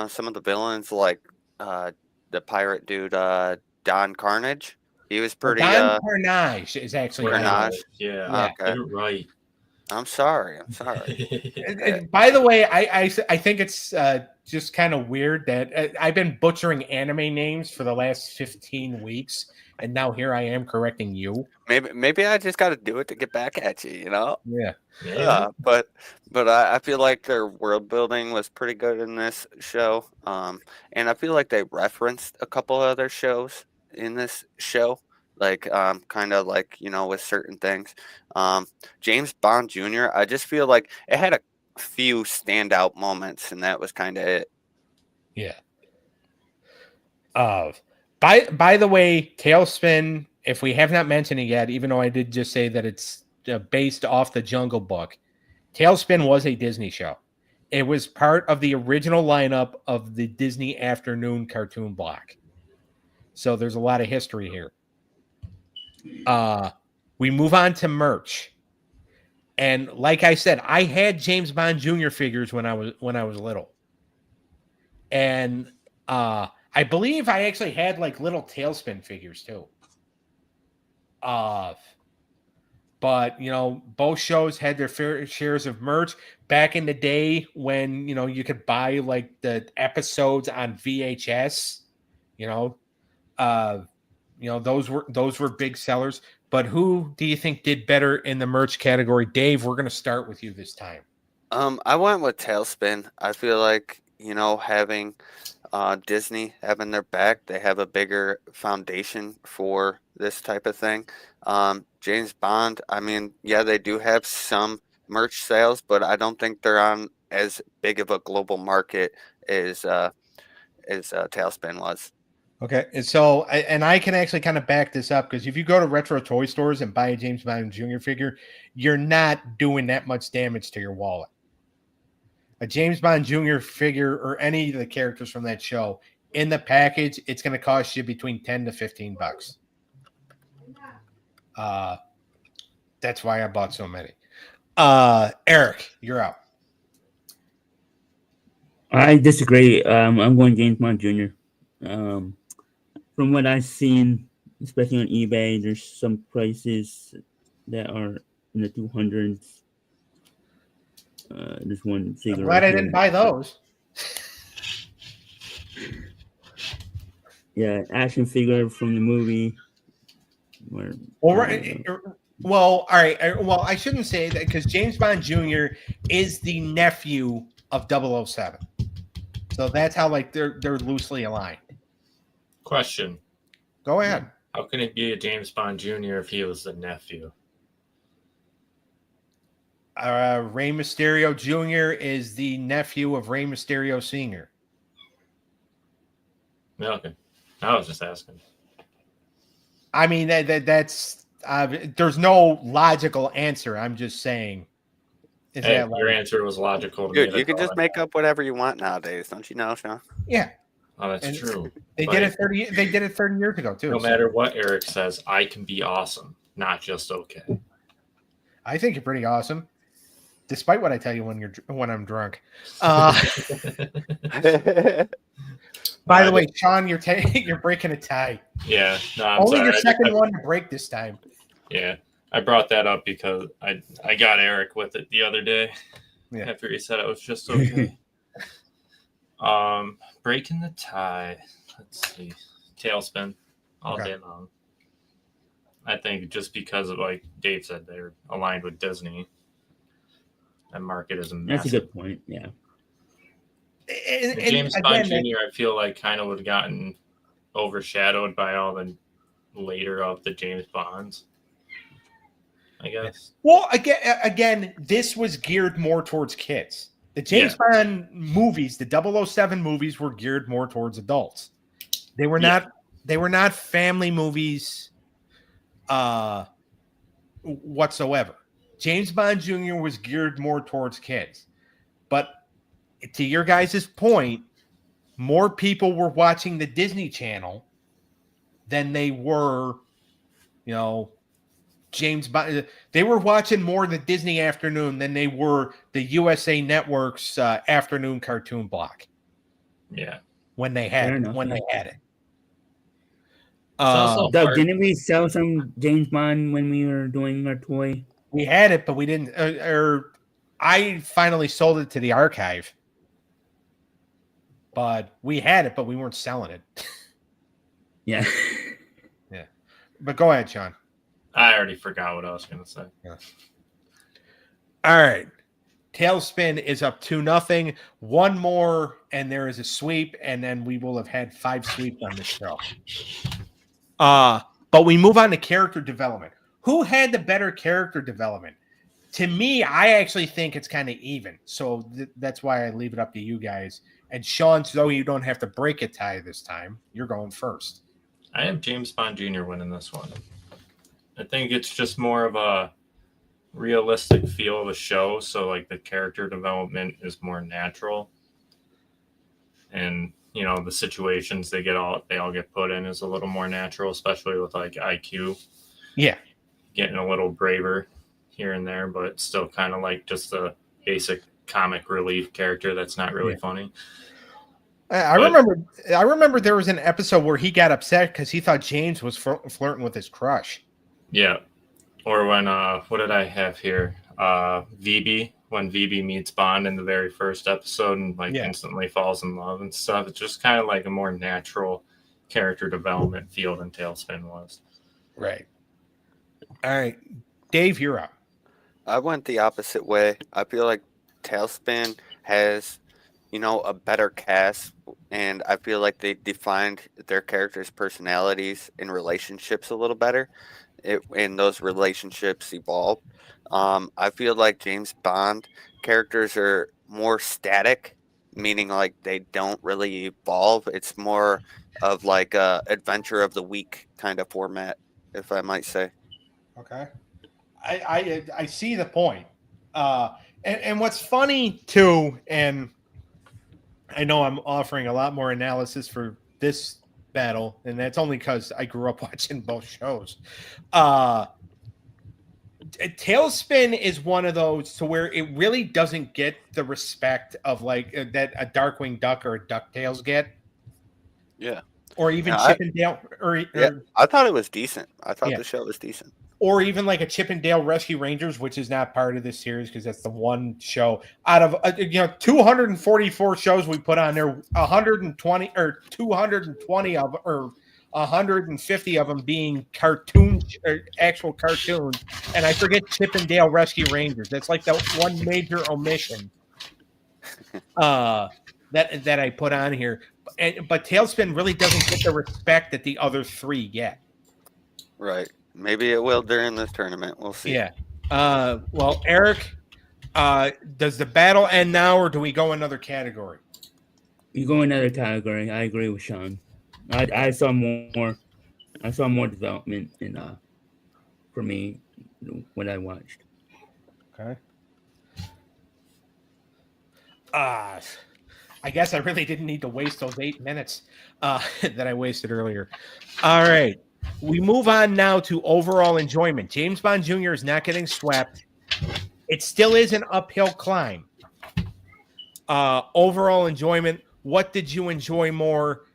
some of the villains like the pirate dude, Don Carnage. He was pretty
Don Carnage is actually
Carnage.
Yeah.
Okay.
You're right.
I'm sorry.
And by the way, I think it's just kind of weird that I've been butchering anime names for the last 15 weeks, and now here I am correcting you.
Maybe I just got to do it to get back at you,
Yeah.
But I feel like their world building was pretty good in this show, and I feel like they referenced a couple other shows in this show. Like, kind of like, with certain things. James Bond Jr., I just feel like it had a few standout moments, and that was kind of it.
Yeah. By the way, Tailspin, if we have not mentioned it yet, even though I did just say that it's based off the Jungle Book, Tailspin was a Disney show. It was part of the original lineup of the Disney afternoon cartoon block. So there's a lot of history here. We move on to merch. And like I said, I had James Bond Jr. figures when I was little. And I believe I actually had like little Tailspin figures too. But both shows had their fair shares of merch back in the day when you could buy like the episodes on VHS. Those were big sellers. But who do you think did better in the merch category? Dave, we're going to start with you this time.
I went with Tailspin. I feel like, having Disney having their back, they have a bigger foundation for this type of thing. James Bond, I mean, yeah, they do have some merch sales, but I don't think they're on as big of a global market as Tailspin was.
Okay, and so I can actually kind of back this up because if you go to retro toy stores and buy a James Bond Jr. figure, you're not doing that much damage to your wallet. A James Bond Jr. figure or any of the characters from that show in the package, it's going to cost you between $10 to $15. That's why I bought so many. Eric, you're out.
I disagree. I'm going James Bond Jr. From what I've seen, especially on eBay, there's some prices that are in the 200s. There's one figure.
I'm glad I didn't buy those.
Yeah, action figure from the movie.
All right. All right. Well, I shouldn't say that because James Bond Jr. is the nephew of 007. So that's how they're loosely aligned.
Question.
Go ahead.
How can it be a James Bond Jr. if he was the nephew?
Rey Mysterio Jr. is the nephew of Rey Mysterio Sr.
Okay. I was just asking.
I mean, that's there's no logical answer. I'm just saying.
Your answer was logical. To
Dude,
me.
you can just make up whatever you want nowadays, don't you know, Sean?
Yeah.
Oh, that's true.
They did it 30. They did it 30 years ago too.
No matter what Eric says, I can be awesome, not just okay.
I think you're pretty awesome, despite what I tell you when I'm drunk. By the way, Sean, you're breaking a tie.
Yeah, no, I'm
Only
sorry.
your second one to break this time.
Yeah, I brought that up because I got Eric with it the other day.
Yeah.
After he said it was just okay. Breaking the tie. Let's see. Tailspin all day long. I think just because of, like Dave said, they're aligned with Disney. That market is massive.
That's a good point. Yeah.
James Bond Jr. I feel like kind of would have gotten overshadowed by all the later of the James Bonds. I guess.
Well, again, this was geared more towards kids. The James Bond movies, the 007 movies, were geared more towards adults. They were not. They were not family movies, whatsoever. James Bond Jr. was geared more towards kids, but to your guys' point, more people were watching the Disney Channel than they were, James Bond. They were watching more the Disney afternoon than they were the USA Network's afternoon cartoon block.
Yeah,
when they had it.
Doug, didn't we sell some James Bond when we were doing our toy?
We had it, but we didn't. I finally sold it to the archive. But we had it, but we weren't selling it.
Yeah.
Yeah. But go ahead, Sean.
I already forgot what I was going to say.
Yeah. All right. Tailspin is up 2-0. One more, and there is a sweep, and then we will have had 5 sweeps on this show. But we move on to character development. Who had the better character development? To me, I actually think it's kind of even. So that's why I leave it up to you guys. And Sean, so you don't have to break a tie this time, you're going first.
I have James Bond Jr. winning this one. I think it's just more of a realistic feel of the show, so like the character development is more natural, and you know the situations they all get put in is a little more natural, especially with like IQ
Yeah.
getting a little braver here and there, but still kind of like just a basic comic relief character that's not really funny.
I remember there was an episode where he got upset because he thought James was flirting with his crush.
Yeah. Or when what did I have here? VB, when VB meets Bond in the very first episode and like instantly falls in love and stuff. It's just kind of like a more natural character development feel than Tailspin was.
Right. All right. Dave, you're up.
I went the opposite way. I feel like Tailspin has, a better cast, and I feel like they defined their characters' personalities and relationships a little better. And those relationships evolve. I feel like James Bond characters are more static, meaning like they don't really evolve. It's more of like a adventure of the week kind of format, if I might say.
Okay. I see the point. And what's funny too, and I know I'm offering a lot more analysis for this battle, and that's only because I grew up watching both shows. Tailspin is one of those to where it really doesn't get the respect of like that a Darkwing Duck or a DuckTales get.
Yeah.
Or even Chippendale.
I thought it was decent. I thought the show was decent.
Or even like a Chippendale Rescue Rangers, which is not part of this series because that's the one show out of 244 shows we put on there. 120 or 220 of or 150 of them being cartoons or actual cartoons, and I forget Chippendale Rescue Rangers. That's like the one major omission that I put on here. But Tailspin really doesn't get the respect that the other three get.
Right. Maybe it will during this tournament. We'll see.
Yeah. Well, Eric, does the battle end now, or do we go another category?
You go another category. I agree with Sean. I saw more. I saw more development in for me when I watched.
Okay. I guess I really didn't need to waste those 8 minutes that I wasted earlier. All right. We move on now to overall enjoyment. James Bond Jr. is not getting swept. It still is an uphill climb. Overall enjoyment. What did you enjoy more?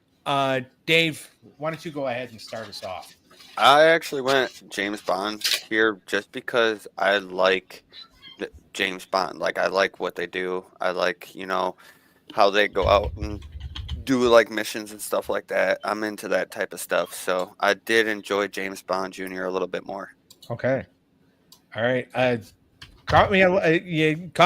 Dave, why don't you go ahead and start us off?
I actually went James Bond here just because I like James Bond. Like, I like what they do. I like, how they go out and do like missions and stuff like that. I'm into that type of stuff. So I did enjoy James Bond Jr. a little bit more.
Okay. All right. You caught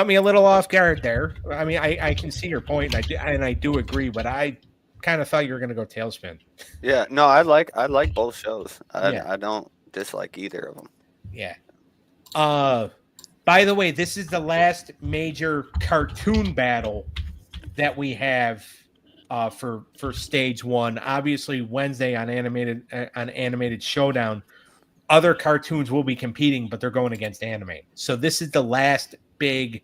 me a little off guard there. I mean, I can see your point, and I do agree, but I kind of thought you were going to go Tailspin.
Yeah, no, I like both shows. I don't dislike either of them.
Yeah. By the way, this is the last major cartoon battle that we have for stage one. Obviously, Wednesday on Animated Showdown, other cartoons will be competing, but they're going against anime. So this is the last big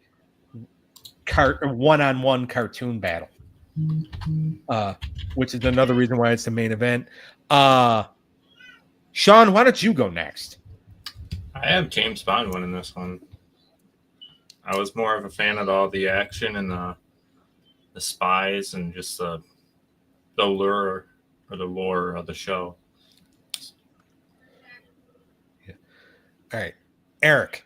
one-on-one cartoon battle, which is another reason why it's the main event. Sean, why don't you go next?
I have James Bond winning this one. I was more of a fan of all the action and the spies and just the lure or the lore of the show.
Yeah. All right, Eric.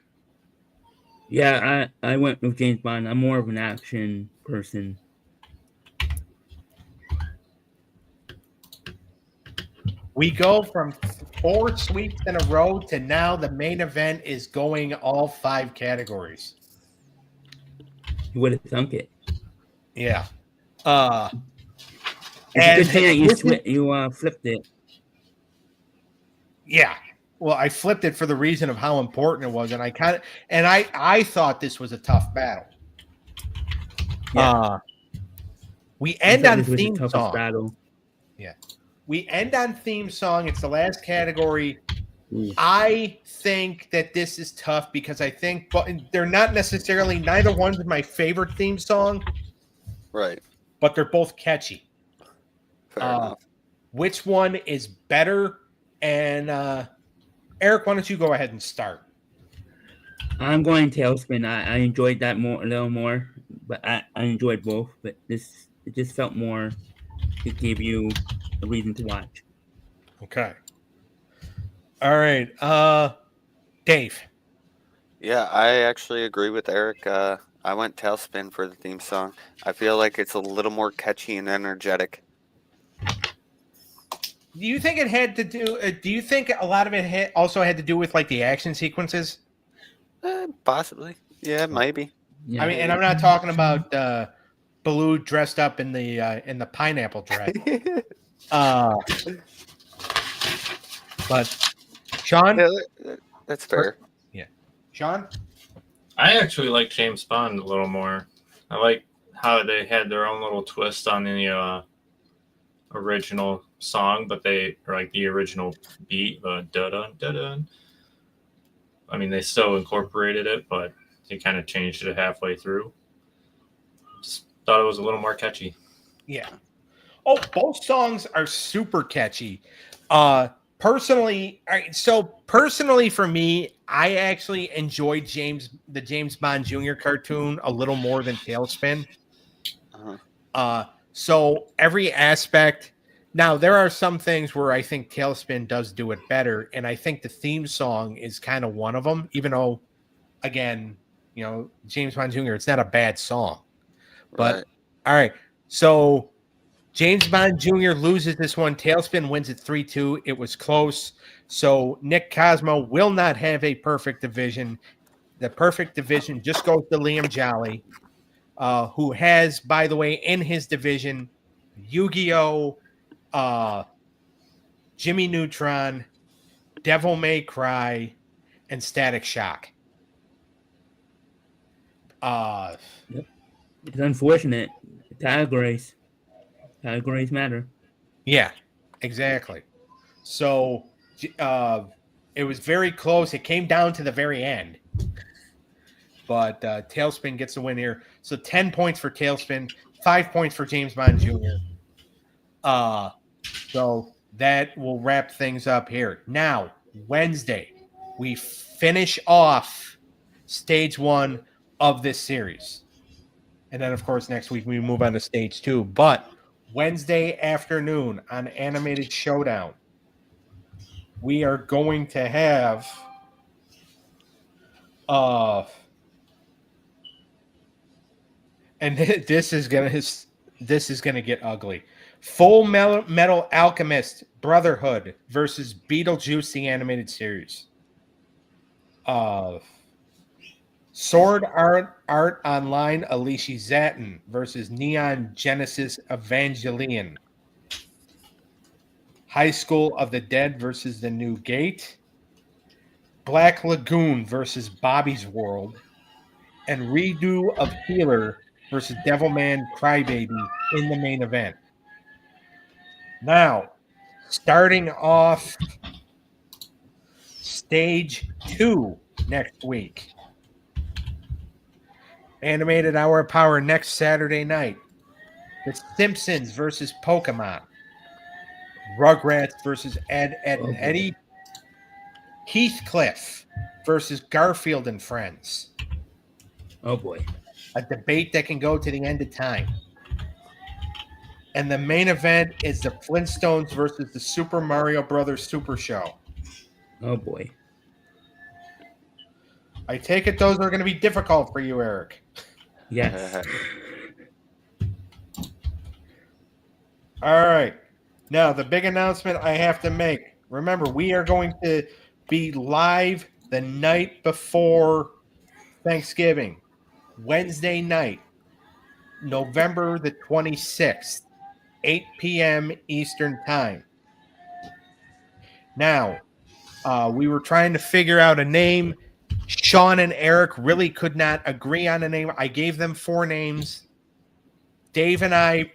Yeah, I went with James Bond. I'm more of an action person.
We go from 4 sweeps in a row to now the main event is going all 5 categories.
You would have thunk it.
Yeah.
It's a good thing that you flipped it.
Yeah. Well, I flipped it for the reason of how important it was, and I thought this was a tough battle.
Yeah.
We end on
this was the
theme
toughest
song.
battle.
Yeah. We end on theme song. It's the last category.
Ooh.
I think that this is tough because I think they're not necessarily, neither one's my favorite theme song,
Right.
but they're both catchy.
Fair enough.
Which one is better? And Eric, why don't you go ahead and start?
I'm going Tailspin. I enjoyed that a little more, but I enjoyed both. But it just felt more to give you a reason to watch.
Okay. All right. Dave.
Yeah, I actually agree with Eric. I went Tailspin for the theme song. I feel like it's a little more catchy and energetic.
Do you think it had to do? Do you think a lot of it also had to do with like the action sequences?
Possibly. Yeah, maybe.
Yeah.
I mean, and I'm not talking about Baloo dressed up in the pineapple dress. But Sean,
Yeah, that's fair.
yeah, Sean.
I actually like James Bond a little more. I like how they had their own little twist on the original song, but they like the original beat, the dun dun dun. I mean, they still incorporated it, but they kind of changed it halfway through. Just thought it was a little more catchy.
Yeah. Oh, both songs are super catchy. Personally, personally for me, I actually enjoyed the James Bond Jr. cartoon a little more than Tailspin. So every aspect. Now there are some things where I think Tailspin does do it better, and I think the theme song is kind of one of them. Even though, again, James Bond Jr. It's not a bad song, but
Right.
all right. So James Bond Jr. loses this one. Tailspin wins it 3-2. It was close. So Nick Cosmo will not have a perfect division. The perfect division just goes to Liam Jolly, who has, by the way, in his division, Yu-Gi-Oh!, Jimmy Neutron, Devil May Cry, and Static Shock.
It's unfortunate. Categories matter.
Yeah, exactly. So it was very close. It came down to the very end. But Tailspin gets the win here. So 10 points for Tailspin, 5 points for James Bond Jr. So that will wrap things up here. Now, Wednesday, we finish off stage 1 of this series. And then, of course, next week we move on to stage 2. But Wednesday afternoon on Animated Showdown, we are going to have and this is gonna get ugly. Full Metal Alchemist Brotherhood versus Beetlejuice the animated series. Sword Art Online Alicia Zatin versus Neon Genesis Evangelion. High School of the Dead versus The New Gate. Black Lagoon versus Bobby's World. And Redo of Healer versus Devilman Crybaby in the main event. Now, starting off stage 2 next week. Animated Hour of Power next Saturday night. The Simpsons versus Pokemon. Rugrats versus Ed, and Eddie. Heathcliff versus Garfield and Friends.
Oh boy.
A debate that can go to the end of time. And the main event is the Flintstones versus the Super Mario Brothers Super Show.
Oh boy.
I take it those are going to be difficult for you, Eric.
Yes.
All right. Now, the big announcement I have to make. Remember, we are going to be live the night before Thanksgiving. Wednesday night, November the 26th, 8 p.m. Eastern Time. Now, we were trying to figure out a name. Sean and Eric really could not agree on a name. I gave them 4 names. Dave and I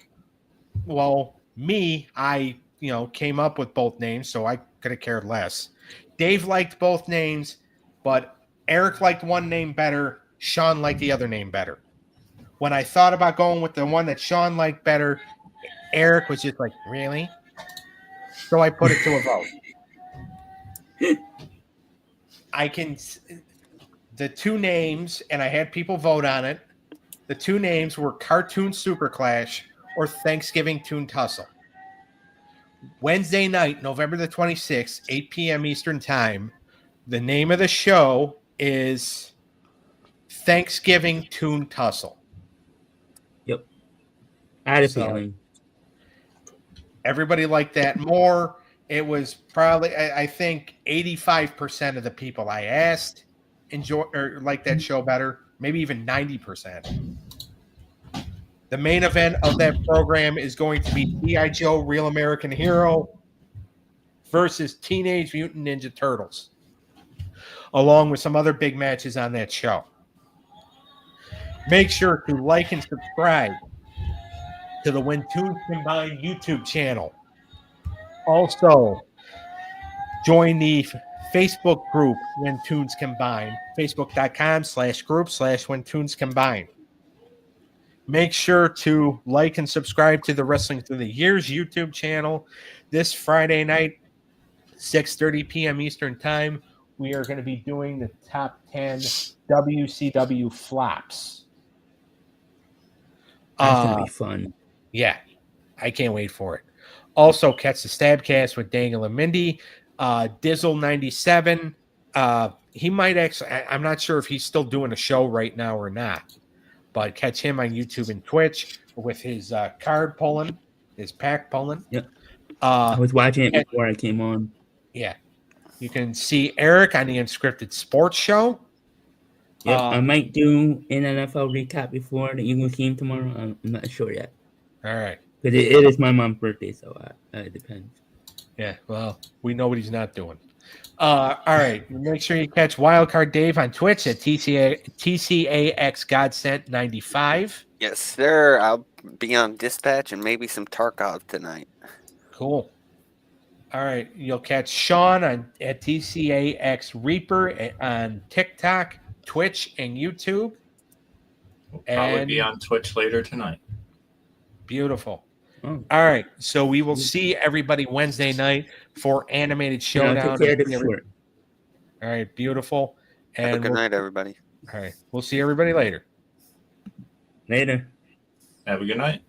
came up with both names, so I could have cared less. Dave liked both names, but Eric liked one name better. Sean liked the other name better. When I thought about going with the one that Sean liked better, Eric was just like, really? So I put it to a vote. The two names, and I had people vote on it. The two names were Cartoon Super Clash or Thanksgiving Toon Tussle. Wednesday night, November the 26th, 8 p.m. Eastern Time. The name of the show is Thanksgiving Toon Tussle.
Yep. I had a
So-
feeling.
Everybody liked that more. It was probably, I think, 85% of the people I asked enjoy or like that show better. Maybe even 90%. The main event of that program is going to be G.I. Joe Real American Hero versus Teenage Mutant Ninja Turtles, along with some other big matches on that show. Make sure to like and subscribe to the When Tunes Combined YouTube channel. Also, join the Facebook group When Tunes Combine, facebook.com/group/When Tunes Combine. Make sure to like and subscribe to the Wrestling Through the Years YouTube channel. This Friday night, 6:30 p.m. Eastern Time, we are going to be doing the top 10 WCW flops.
That's going to be fun.
Yeah, I can't wait for it. Also, catch the Stabcast with Dangle and Mindy. Dizzle97. He might actually, I'm not sure if he's still doing a show right now or not, but catch him on YouTube and Twitch with his card pulling, his pack pulling.
Yep. I was watching it
and-
before I came on.
Yeah. You can see Eric on the Unscripted Sports Show.
Yep. I might do an NFL recap before the Eagles game tomorrow. I'm not sure yet.
All right.
But it is my mom's birthday, so it depends.
Yeah, well, we know what he's not doing. All right. Make sure you catch Wildcard Dave on Twitch at TCAX Godsent 95.
Yes, sir. I'll be on Dispatch and maybe some Tarkov tonight.
Cool. All right. You'll catch Sean at TCAX Reaper on TikTok, Twitch, and YouTube.
We'll probably
And
be on Twitch later tonight.
beautiful.
Oh.
All right. So we will see everybody Wednesday night for Animated
Yeah,
Showdown.
I'll take care of the short.
All right. Beautiful.
Have a
And
good
we'll-
night, everybody.
all right. We'll see everybody later.
Later.
Have a good night.